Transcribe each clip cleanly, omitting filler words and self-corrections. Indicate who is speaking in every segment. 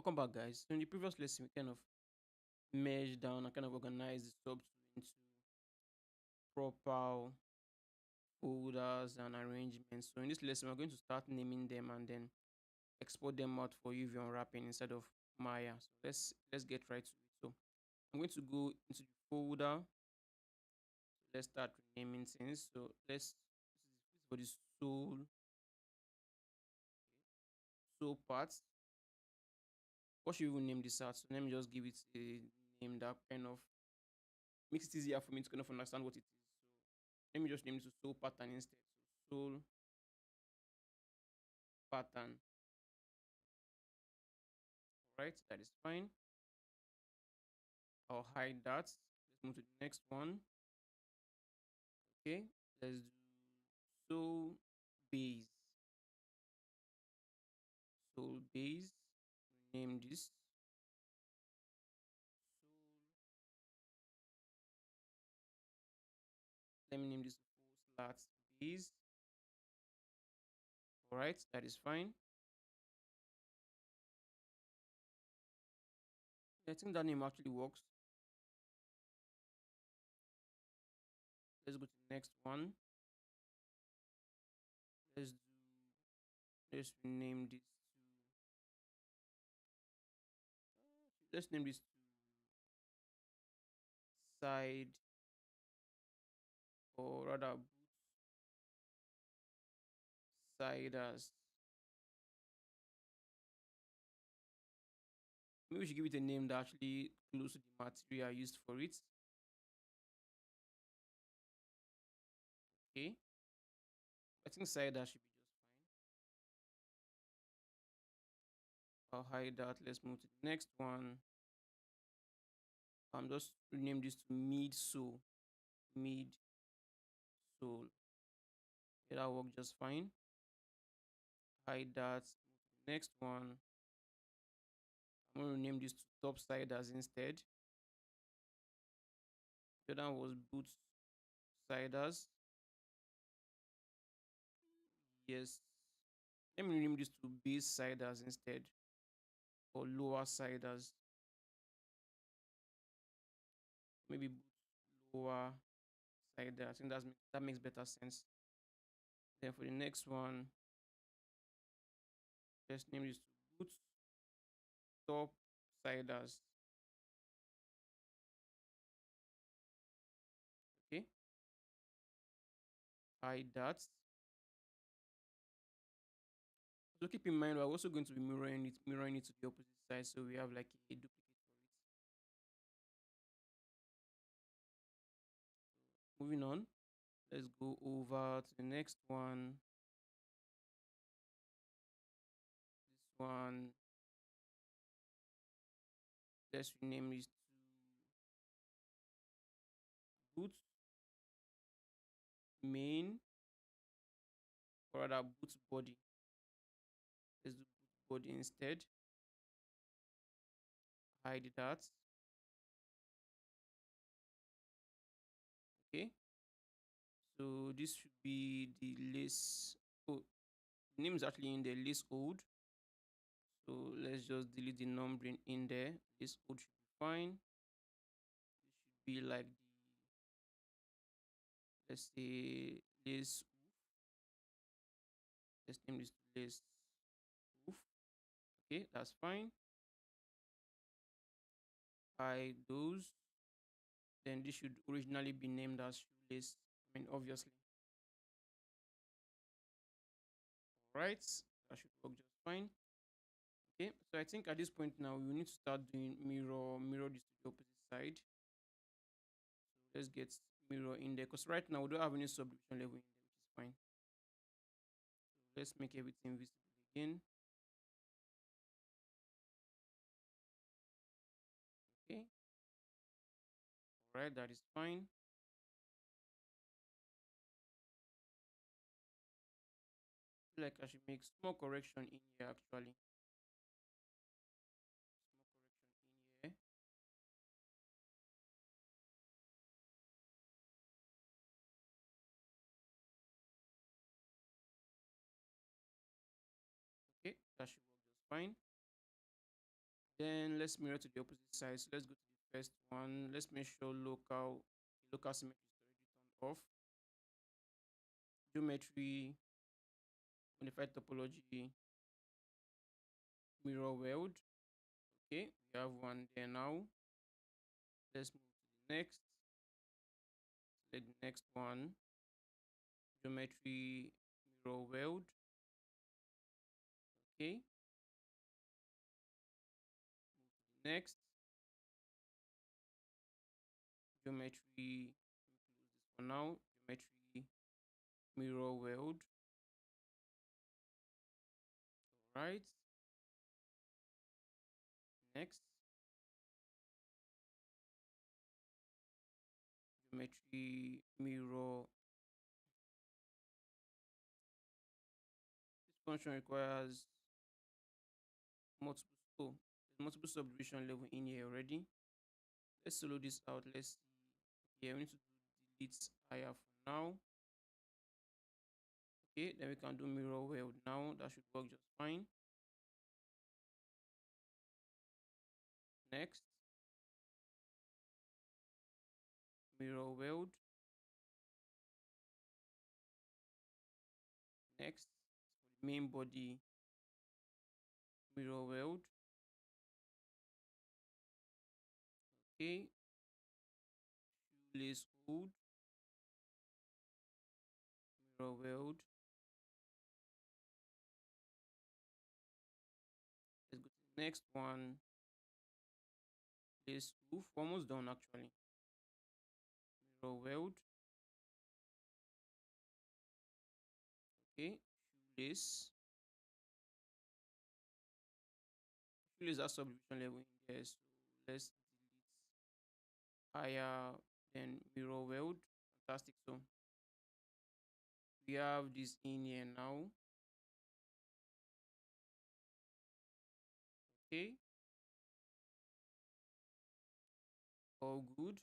Speaker 1: Welcome back, guys. So in the previous lesson, we kind of merged down and kind of organized the subtool into proper folders and arrangements. So in this lesson, we're going to start naming them and then export them out for UV unwrapping instead of Maya. So let's get right to it. So I'm going to go into the folder. So let's start renaming things. So this is for the soul parts. What should we even name this out? So let me just give it a name that kind of makes it easier for me to kind of understand what it is. So let me just name it to soul pattern instead. So soul pattern. Right, that is fine. I'll hide that. Let's move to the next one. Okay, let's do soul base. Soul base. Name this soul. Let me name this full slats base. All right, that is fine. I think that name actually works. Let's go to the next one. Let's do. Let's name this to. Let's name this to side, or rather boot siders. Maybe we should give it a name that actually close to the material used for it. Okay, I think cider should be just fine. I'll hide that. Let's move to the next one. Just rename this to mid sole. Mid sole. Yeah, that work just fine. Hide that. Move to the next one. I'm going to rename this to top siders instead. The other one was boot siders. Yes. Let me rename this to base siders instead, or lower siders. Maybe lower sider. I think that makes better sense. Then for the next one, let's name this to boot top siders. Okay, hide that. So keep in mind we're also going to be mirroring it to the opposite side, so we have like a duplicate for it. Moving on, let's go over to the next one. This one, let's rename this to boot main, or rather boot body. Let's do boot body instead. Hide that. Okay, so this should be the lace. Oh, the name is actually in the lace old. So let's just delete the numbering in there. This old should be fine. This should be like the, let's say, lace hoof. Let's name this lace hoof. Okay, that's fine. Hide those. Then this should originally be named as shoelace. I mean, obviously. All right, that should work just fine. Okay, so I think at this point now we need to start doing mirror this to the opposite side. So let's get mirror in there, because right now we don't have any subdivision level in there, which is fine. So let's make everything visible again. Okay, all right, that is fine. Feel like I should make small correction in here actually. Small correction in here. Okay, that should work just fine. Then let's mirror to the opposite side. So let's go to the first one. Let's make sure local symmetry is already turned off. Geometry, modified topology, mirror weld. Okay, we have one there now. Let's move to the next. Select the next one. Geometry, mirror weld. Okay, move to the next. Geometry, let me close this for now. Geometry, mirror weld. All right. Next, geometry, mirror. This function requires multiple oh, there's multiple subdivision level in here already. Let's solo this out. Let's see. Okay, we need to do delete higher for now. Okay, then we can do mirror weld now. That should work just fine. Next, mirror weld. Next, for the main body, mirror weld. Okay, shoelace hold, mirror weld. Let's go to the next one. Lace hoof, almost done actually. Mirror weld. Okay, shoelace. Shoelace has subdivision level in there, so let's delete higher than mirror weld. Fantastic. So we have this in here now. Okay, all good.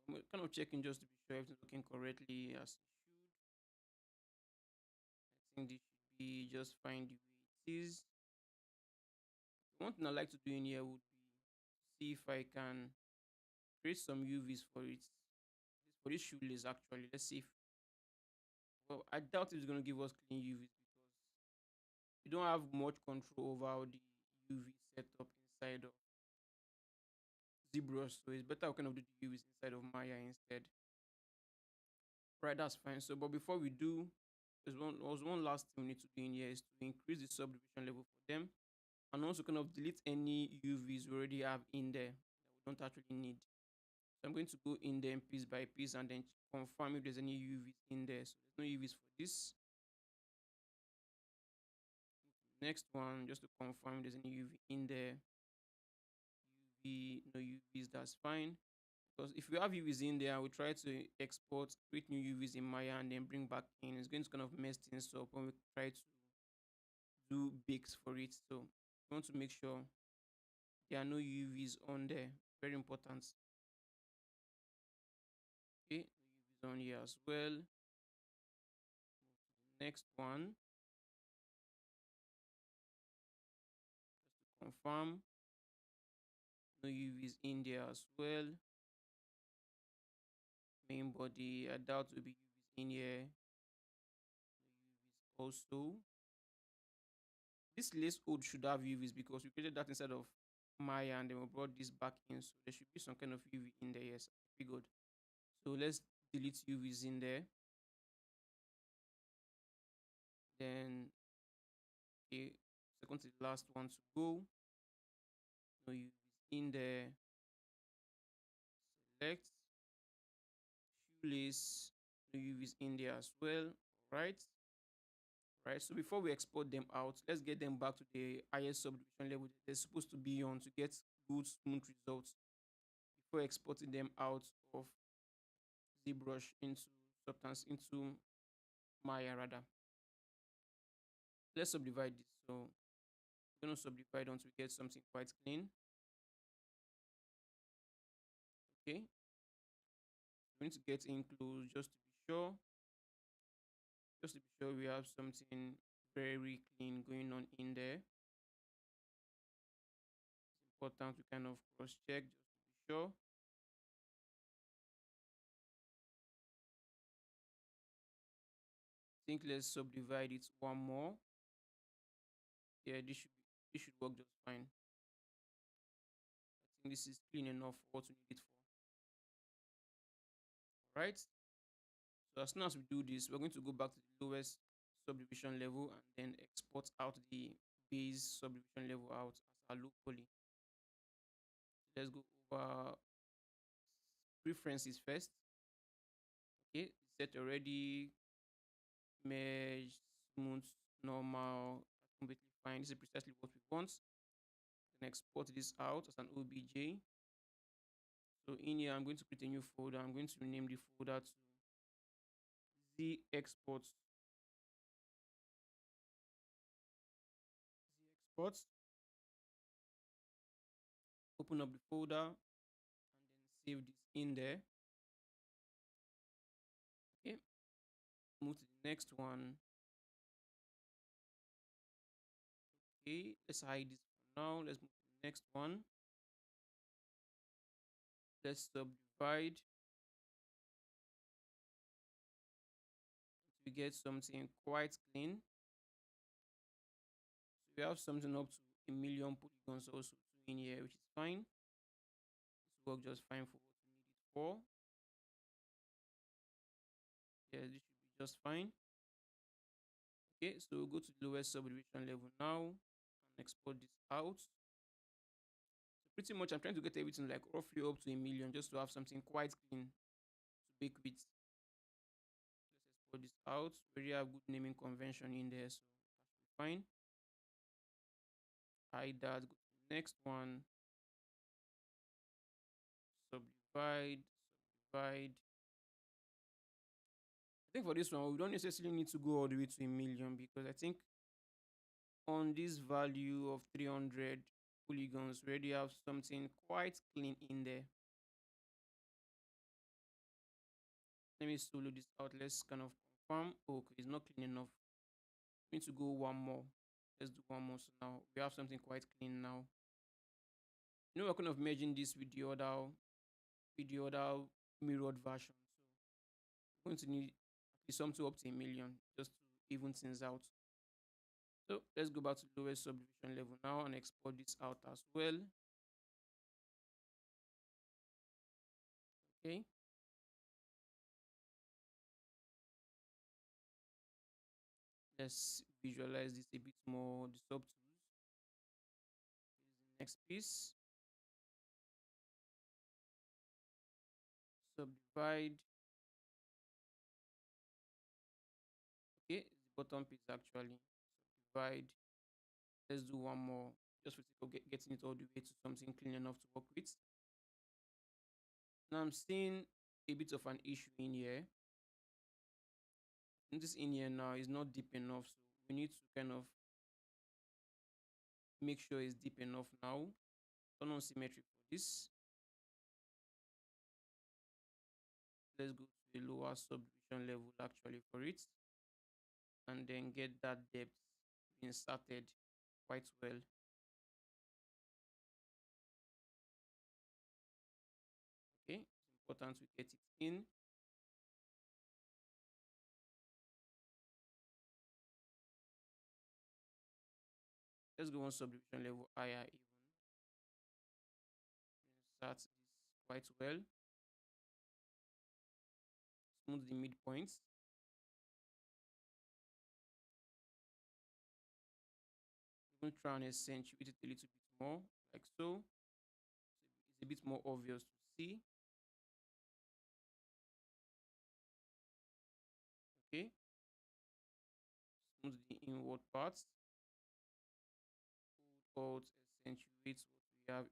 Speaker 1: So I'm kind of checking just to be sure everything's working correctly as it should. I think this should be just fine the way it is. One thing I like to do in here would be see if I can create some UVs for it. This for this shoelace actually. Let's see if well, I doubt it's going to give us clean UVs because we don't have much control over how the UV setup inside of Zbrush. So it's better we kind of do the UVs inside of Maya instead. Right, that's fine. So, but before we do, there was one last thing we need to do in here is to increase the subdivision level for them, and also kind of delete any UVs we already have in there that we don't actually need. So I'm going to go in there piece by piece and then confirm if there's any UVs in there. So there's no UVs for this. Next one, just to confirm if there's any UV in there. UV, no UVs, that's fine. Because if we have UVs in there, we try to export, create new UVs in Maya and then bring back in. It's going to kind of mess things up when we try to do bakes for it. So we want to make sure there are no UVs on there. Very important. Okay, no UVs on here as well. Next one, just to confirm, no UVs in there as well. Main body, I doubt will be UVs in here. No UVs also. This lace code should have UVs because we created that instead of Maya and then we brought this back in. So there should be some kind of UV in there. Yes, pretty good. So let's delete UVs in there. Then, okay, second to the last one to go. No UVs in there. Select shoelace. No UVs in there as well. All right. Right. So before we export them out, let's get them back to the highest subdivision level they're supposed to be on to get good smooth results before exporting them out of ZBrush into Substance into Maya rather. Let's subdivide this. So we're going to subdivide until we get something quite clean. Okay. We need to get in close just to be sure. Just to be sure we have something very clean going on in there. important to kind of cross check just to be sure. I think let's subdivide it one more. Yeah, this should work just fine. I think this is clean enough for what we need it for. Right? So as soon as we do this, we're going to go back to the lowest subdivision level and then export out the base subdivision level out as our low poly. Let's go over preferences first. Okay, set already, merge, smooth, normal, completely fine. This is precisely what we want. Then export this out as an OBJ. So in here, I'm going to create a new folder. I'm going to rename the folder to Z exports. Z exports. Open up the folder and then save this in there. Okay, move to the next one. Okay, let's hide this for now. Let's move to the next one. Let's subdivide. We get something quite clean. So we have something up to 1,000,000 polygons also in here, which is fine. This works just fine for what we need it for. Yeah, this should be just fine. Okay, so we'll go to the lowest subdivision level now and export this out. So pretty much I'm trying to get everything like roughly up to 1,000,000 just to have something quite clean to bake with. Let's export this out. We already have good naming convention in there, so that should be fine. Hide that, go to the next one. Subdivide, subdivide. I think for this one, we don't necessarily need to go all the way to 1,000,000 because I think on this value of 300 polygons, we already have something quite clean in there. Let me solo this out. Let's kind of confirm. Okay, it's not clean enough. We need to go one more. Let's do one more. So now we have something quite clean now. You know, we're kind of merging this with the other mirrored version. So we're going to need at least something up to 1,000,000 just to even things out. So let's go back to the lowest subdivision level now and export this out as well. Okay. Let's visualize this a bit more. The subtools. This is the next piece. Subdivide. Okay, the bottom piece actually. Subdivide. Let's do one more just for the sake of getting it all the way to something clean enough to work with. Now I'm seeing a bit of an issue in here. And this in here now is not deep enough, so we need to kind of make sure it's deep enough now. Turn on symmetry for this. Let's go to the lower subdivision level actually for it, and then get that depth inserted quite well. Okay, it's important we get it in. Let's go on subdivision level higher even. Insert this quite well. Smooth the midpoints. Even try and accentuate it a little bit more, like so. It's a bit more obvious to see. Okay. Smooth the inward parts. Alt accentuates what we have in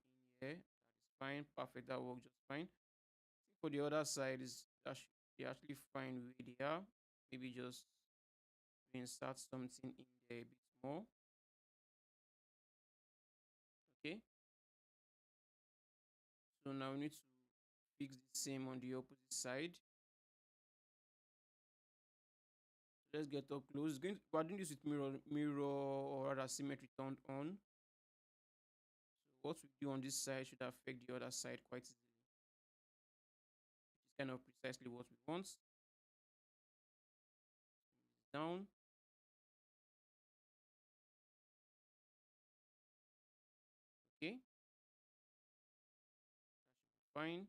Speaker 1: here. That is fine. Perfect. That works just fine. For the other side is actually fine where they are. Maybe just insert something in there a bit more. Okay. So now we need to fix the same on the opposite side. Let's get up close. We're doing this with mirror or rather symmetry turned on. what we do on this side should affect the other side quite easily, which is kind of precisely what we want. Down. Okay, fine.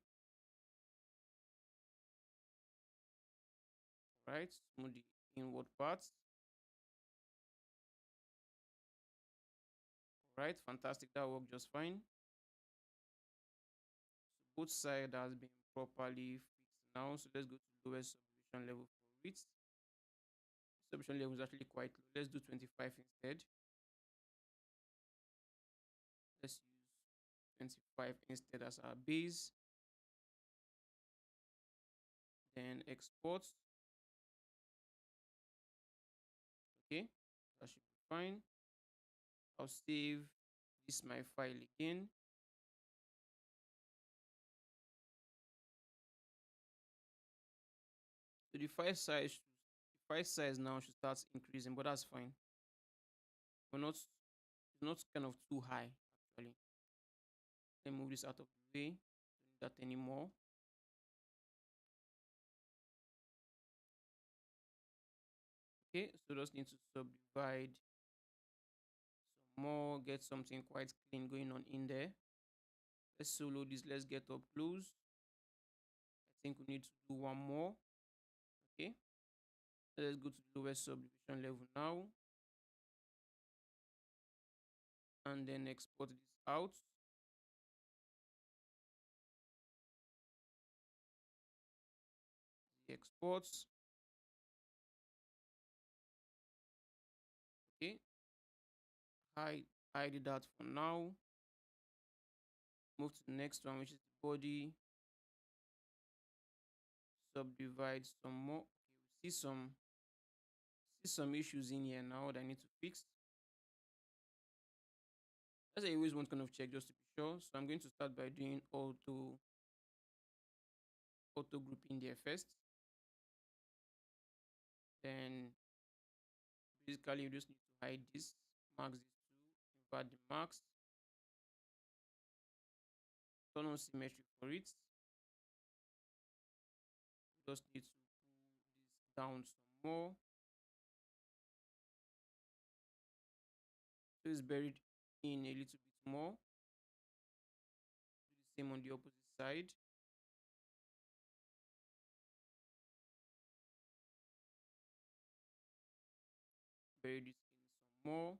Speaker 1: Right, smooth the inward parts. Right, fantastic. That worked just fine. So both sides has been properly fixed now. So let's go to lowest subdivision level for it. Subdivision level is actually quite low. Let's do 25 instead. Let's use 25 instead as our base. Then export. Okay, that should be fine. I'll save this my file again. So the file size now should start increasing, but that's fine. We're not It's not kind of too high actually. Let me move this out of the way. Don't need that anymore. Okay, so just need to subdivide some more, get something quite clean going on in there. Let's solo this. Let's get up close. I think we need to do one more. Okay, let's go to the lowest subdivision level now and then export this out. The exports. Okay, hide that for now. Move to the next one, which is the body. Subdivide some more. Okay, we see some issues in here now that I need to fix. As I always want kind of check just to be sure. So I'm going to start by doing auto group in there first. Then basically you just need to hide this, mark this two, invert the marks, turn on symmetry for it. Just need to pull this down some more. So it's buried in a little bit more. Do the same on the opposite side. Bury this in some more.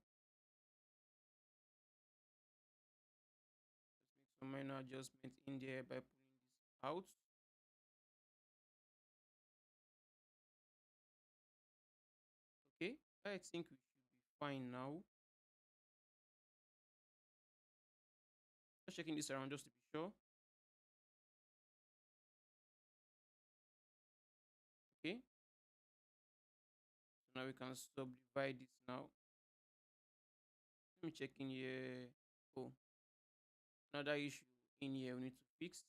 Speaker 1: Let's make some minor adjustments in there by pulling this out. Okay, I think we should be fine now. Just checking this around just to be sure. Okay, so now we can subdivide this now. Let me check in here. Oh, another issue in here we need to fix.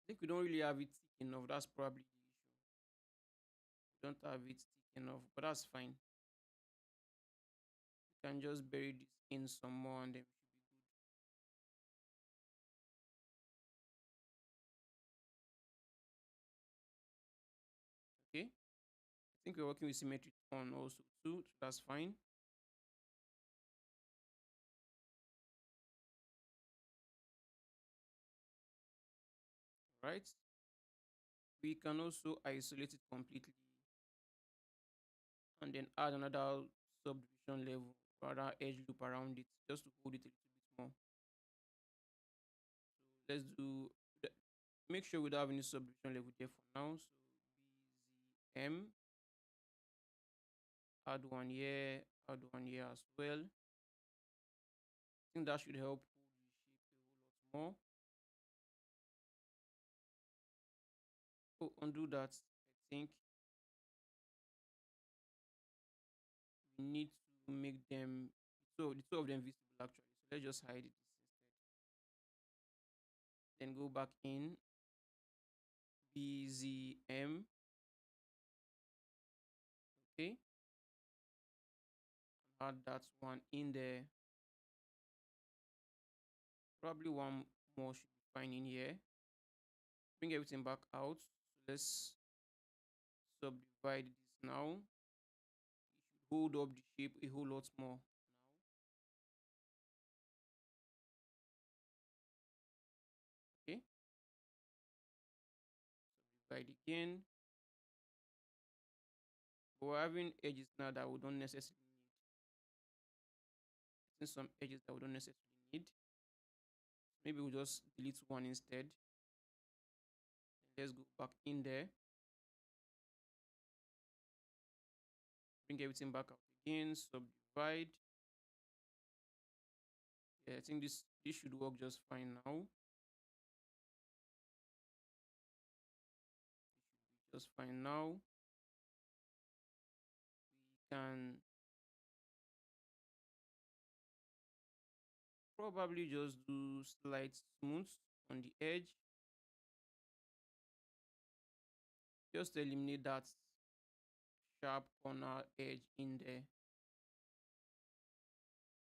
Speaker 1: I think we don't really have it thick enough. That's probably the issue. We don't have it thick enough, but that's fine. We can just bury this in some more and then we should be good. Okay, I think we're working with symmetry on also too, so that's fine. Right, we can also isolate it completely and then add another subdivision level or other edge loop around it just to hold it a little bit more. So let's do make sure we don't have any subdivision level there for now. So BZM, add one here as well. I think that should help hold the shape a whole lot more. Oh, undo that. I think we need to make them the two of them visible actually. So let's just hide it instead. Then go back in BZM. Okay. add that one in there. Probably one more should be fine in here. Bring everything back out. So let's subdivide this now. It should hold up the shape a whole lot more now. Okay, subdivide again. But we're having edges now that we don't necessarily need. I think some edges that we don't necessarily need. Maybe we'll just delete one instead. Let's go back in there. Bring everything back out again. Subdivide. Yeah, I think this should work just fine now. It should be just fine now. We can probably just do slight smooth on the edge. Just eliminate that sharp corner edge in there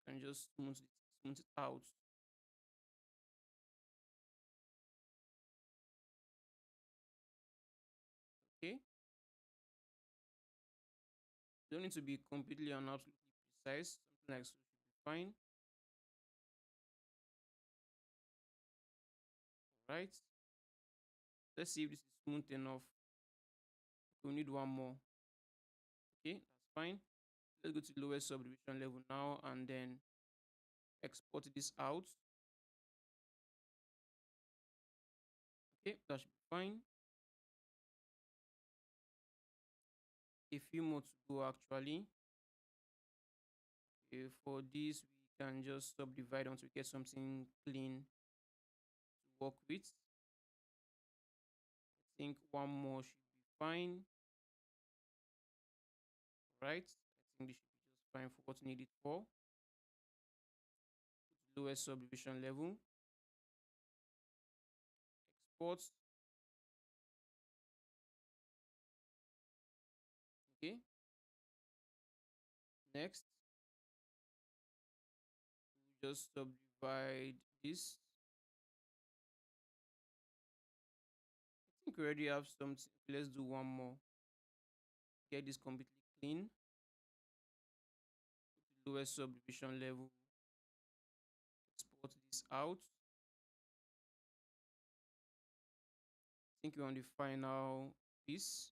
Speaker 1: and just smooth it out. Okay, don't need to be completely and absolutely precise. Something like so should be fine. Right, let's see if this is smooth enough. We need one more. Okay, that's fine. Let's go to the lowest subdivision level now and then export this out. Okay, that should be fine. A few more to go actually. Okay, for this we can just subdivide until we get something clean to work with. I think one more should be fine. Right, I think this should be just fine for what we need it for. Lowest subdivision level, export. Okay, next we just subdivide this. I think we already have something. Let's do one more. Get this completely clean. Lowest subdivision level, export this out. I think we're on the final piece,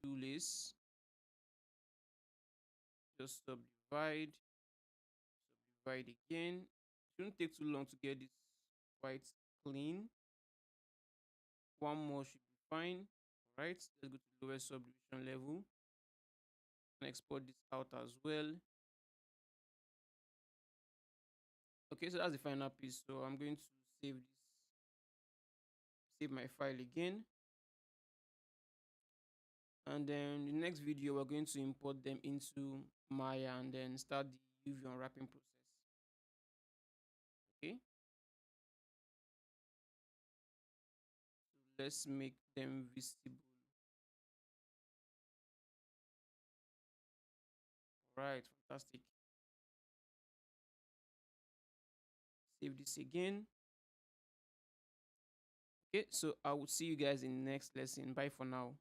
Speaker 1: which is shoelace. Just subdivide again. Shouldn't take too long to get this quite clean. One more should be fine. All right, let's go to the lowest subdivision level and export this out as well. Okay, so that's the final piece. So I'm going to save my file again. And then the next video, we're going to import them into Maya and then start the UV unwrapping process. Okay, so let's make them visible. All right, fantastic. Save this again. Okay, so I will see you guys in the next lesson. Bye for now.